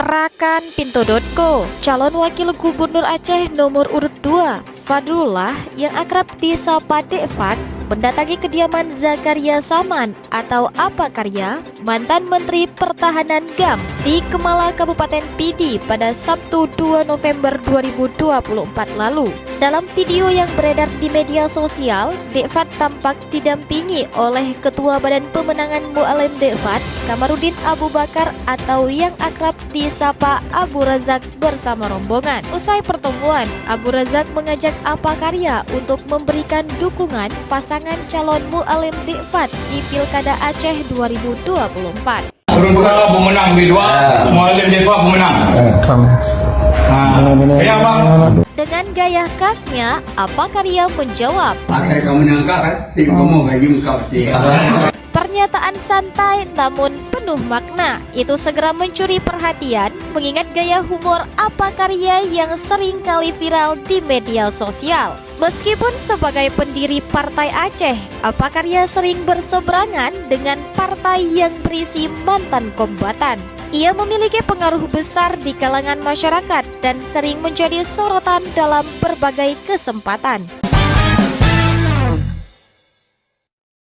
Rakan.co, calon wakil gubernur Aceh nomor urut 2, Fadrullah yang akrab disapa Dek Fad, mendatangi kediaman Zakaria Saman atau Apa Karya, mantan Menteri Pertahanan GAM di Kemala Kabupaten Pidi pada Sabtu 2 November 2024 lalu. Dalam video yang beredar di media sosial, Dek Fad tampak didampingi oleh Ketua Badan Pemenangan Mu'alim Dek Fad, Kamarudin Abu Bakar atau yang akrab disapa Abu Razak bersama rombongan. Usai pertemuan, Abu Razak mengajak Apa Karya untuk memberikan dukungan pasangan calon Mu'alim Dek Fad di Pilkada Aceh 2024. Beruntung pemenang B2, Mu'alim Dek Fad pemenang. Ya bang. Dengan gaya khasnya, Apa Karya menjawab, Asal kamu menangkap, kamu gaji kau dia. pernyataan santai namun penuh makna itu segera mencuri perhatian mengingat gaya humor Apa Karya yang sering kali viral di media sosial. Meskipun sebagai pendiri Partai Aceh, Apa Karya sering berseberangan dengan partai yang berisi mantan kombatan. Ia memiliki pengaruh besar di kalangan masyarakat dan sering menjadi sorotan dalam berbagai kesempatan.